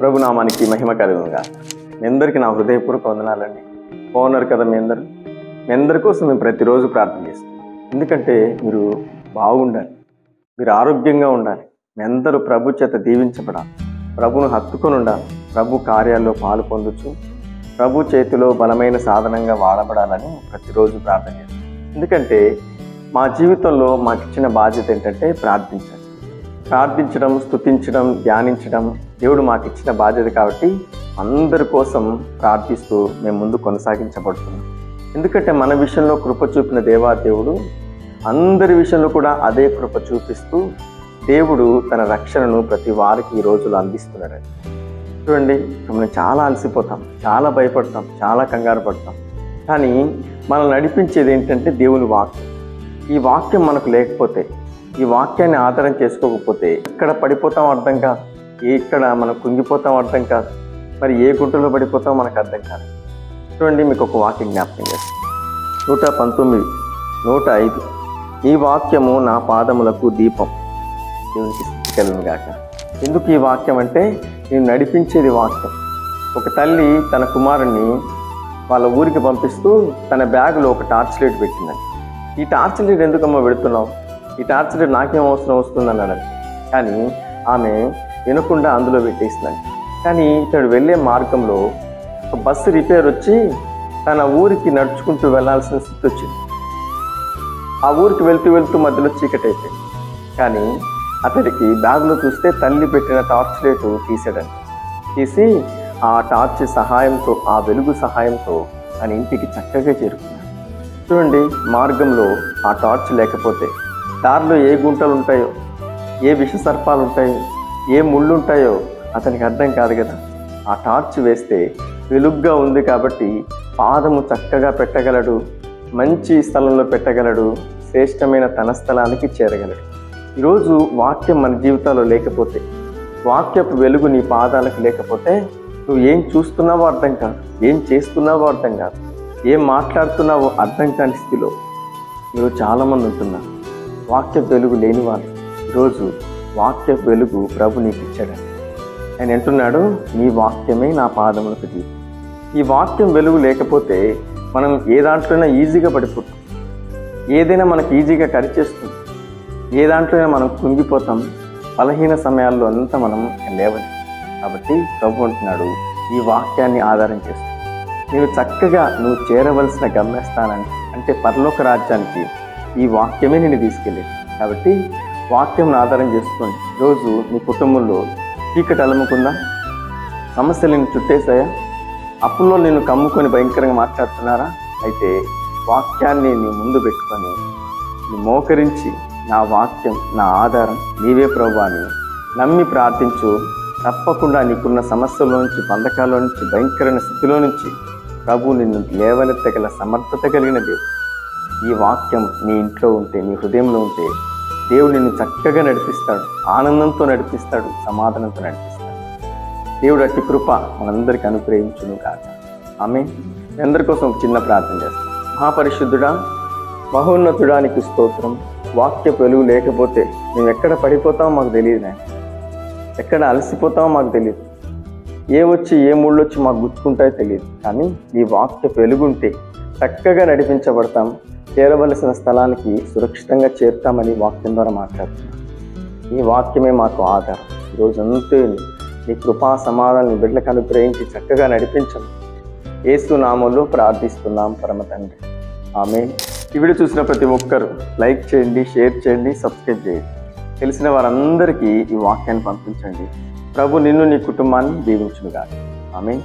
ప్రభునామానికి మహిమ కలుగునుగా. మీ అందరికీ నా హృదయపూర్వక వందనాలండి. బాగున్నారు కదా మీ అందరి కోసం మేము ప్రతిరోజు ప్రార్థన చేస్తాం. ఎందుకంటే మీరు బాగుండాలి, మీరు ఆరోగ్యంగా ఉండాలి, మీ అందరూ ప్రభు చేత దీవించబడాలి, ప్రభును హత్తుకొని ఉండాలి, ప్రభు కార్యాల్లో పాలు పొందుచు ప్రభు చేతిలో బలమైన సాధనంగా వాడబడాలని ప్రతిరోజు ప్రార్థన చేస్తాం. ఎందుకంటే మా జీవితంలో మాకు ఇచ్చిన బాధ్యత ఏంటంటే ప్రార్థించడం, స్తుతించడం, ధ్యానించడం దేవుడు మాకు ఇచ్చిన బాధ్యత. కాబట్టి అందరి కోసం ప్రార్థిస్తూ మేము ముందు కొనసాగించబడుతున్నాం. ఎందుకంటే మన విషయంలో కృప చూపిన దేవాదేవుడు అందరి విషయంలో కూడా అదే కృప చూపిస్తూ దేవుడు తన రక్షణను ప్రతి వారికి ఈ రోజులో అందిస్తున్నాడు. చూడండి, మనం చాలా అలసిపోతాం, చాలా భయపడతాం, చాలా కంగారు పడతాం. కానీ మనల్ని నడిపించేది ఏంటంటే దేవుని వాక్యం. ఈ వాక్యం మనకు లేకపోతే, ఈ వాక్యాన్ని ఆధారం చేసుకోకపోతే ఎక్కడ పడిపోతాం అర్థం కాదు, ఎక్కడ మనం కుంగిపోతాం అర్థం కాదు, మరి ఏ గుంటలో పడిపోతాం మనకు అర్థం కాదు. చూడండి, మీకు ఒక వాక్యం జ్ఞాపకం చేస్తాను. 119, 105. ఈ వాక్యము నా పాదములకు దీపం. దేవునికి స్తుతి కలుగును గాక. ఎందుకు ఈ వాక్యం అంటే నేను నడిపించేది వాక్యం. ఒక తల్లి తన కుమారుణ్ణి వాళ్ళ ఊరికి పంపిస్తూ తన బ్యాగులో ఒక టార్చ్ లైట్ పెట్టిందండి. ఈ టార్చ్ లైట్ ఎందుకమ్మా పెడుతున్నావు, ఈ టార్చ్ లైట్ నాకేం అవసరం వస్తుంది అన్నాడు. కానీ ఆమె వినకుండా అందులో పెట్టేసిందండి. కానీ ఇతడు వెళ్ళే మార్గంలో ఒక బస్సు రిపేర్ వచ్చి తన ఊరికి నడుచుకుంటూ వెళ్ళాల్సిన స్థితి వచ్చింది. ఆ ఊరికి వెళ్తూ మధ్యలో చీకటి అయిపోయింది. కానీ అతడికి బ్యాగ్లో చూస్తే తల్లి పెట్టిన టార్చ్ లైట్ తీసి ఆ టార్చ్ సహాయంతో, ఆ వెలుగు సహాయంతో తన ఇంటికి చక్కగా చేరుకున్నాడు. చూడండి, మార్గంలో ఆ టార్చ్ లేకపోతే దారిలో ఏ గుంటలు ఉంటాయో, ఏ విష సర్పాలు ఉంటాయో, ఏ ముళ్ళు ఉంటాయో అతనికి అర్థం కాదు కదా. ఆ టార్చ్ వేస్తే వెలుగ్గా ఉంది కాబట్టి పాదము చక్కగా పెట్టగలడు, మంచి స్థలంలో పెట్టగలడు, శ్రేష్టమైన తన స్థలానికి చేరగలడు. ఈరోజు వాక్యం మన జీవితాల్లో లేకపోతే, వాక్యపు వెలుగు నీ పాదాలకు లేకపోతే నువ్వు ఏం చూస్తున్నావో అర్థం కాదు, ఏం చేస్తున్నావో అర్థం కాదు, ఏం మాట్లాడుతున్నావో అర్థం కాని స్థితిలో ఈరోజు చాలామంది ఉంటున్నారు. వాక్యపు వెలుగు లేని వాళ్ళు. ఈరోజు వాక్యపు వెలుగు ప్రభు నీకు ఇచ్చాడండి. ఆయన అంటున్నాడు, నీ వాక్యమే నా పాదములకు దీపం. ఈ వాక్యం వెలుగు లేకపోతే మనం ఏ దాంట్లోనే ఈజీగా పడిపోతాం, ఏదైనా మనకు ఈజీగా కరిచేస్తుంది, ఏ దాంట్లోనే మనం కుంగిపోతాం, బలహీన సమయాల్లో అంతా మనం లేవలేం. కాబట్టి ప్రభు అంటున్నాడు, ఈ వాక్యాన్ని ఆధారం చేస్తూ నేను చక్కగా నువ్వు చేరవలసిన గమ్యస్థానాన్ని అంటే పరలోక రాజ్యానికి ఈ వాక్యమే నేను తీసుకెళ్ళేది. కాబట్టి వాక్యం ఆధారం చేసుకోండి. ఈరోజు నీ కుటుంబంలో చీకటి అలముకుందా, సమస్యలు నేను చుట్టేసాయా, అప్పుల్లో నేను కమ్ముకొని భయంకరంగా మాట్లాడుతున్నారా? అయితే వాక్యాన్ని నీ ముందు పెట్టుకొని నీ మోకరించి నా వాక్యం నా ఆధారం నీవే ప్రభు అని నమ్మి ప్రార్థించు. తప్పకుండా నీకున్న సమస్యల నుంచి, బంధకాల నుంచి, భయంకరమైన స్థితిలో నుంచి ప్రభు నిన్ను లేవనెత్తగల సమర్థత కలిగిన దేవుడు. ఈ వాక్యం నీ ఇంట్లో ఉంటే, నీ హృదయంలో ఉంటే దేవుడు నిన్ను చక్కగా నడిపిస్తాడు, ఆనందంతో నడిపిస్తాడు, సమాధానంతో నడిపిస్తాడు. దేవుడు అట్టి కృప మనందరికీ అనుగ్రహించును కాక. ఆమేన్. మీ అందరి కోసం ఒక చిన్న ప్రార్థన చేస్తాం. మహాపరిశుద్ధుడా, మహోన్నతుడా, నీకు స్తోత్రం. వాక్య వెలుగు లేకపోతే మేము ఎక్కడ పడిపోతామో మాకు తెలియదు నాయన, ఎక్కడ అలసిపోతామో మాకు తెలియదు, ఏ ముళ్ళు వచ్చి మాకు గుర్తుకుంటాయో తెలియదు. కానీ ఈ వాక్య వెలుగుంటే చక్కగా నడిపించబడతాం, చేరవలసిన స్థలానికి సురక్షితంగా చేరుతామని వాక్యం ద్వారా మాట్లాడుతున్నాం. ఈ వాక్యమే మాకు ఆధారం. ఈరోజంతా నీ కృపా సమాధానం బిడ్డలకు అనుగ్రహించి చక్కగా నడిపించండి. యేసు నామములో ప్రార్థిస్తున్నాం పరమ తండ్రి. ఆమేన్. ఈ వీడియో చూసిన ప్రతి ఒక్కరు లైక్ చేయండి, షేర్ చేయండి, సబ్స్క్రైబ్ చేయండి. తెలిసిన వారందరికీ ఈ వాక్యాన్ని పంపించండి. ప్రభు నిన్ను నీ కుటుంబాన్ని దీవించునుగాక. ఆమేన్.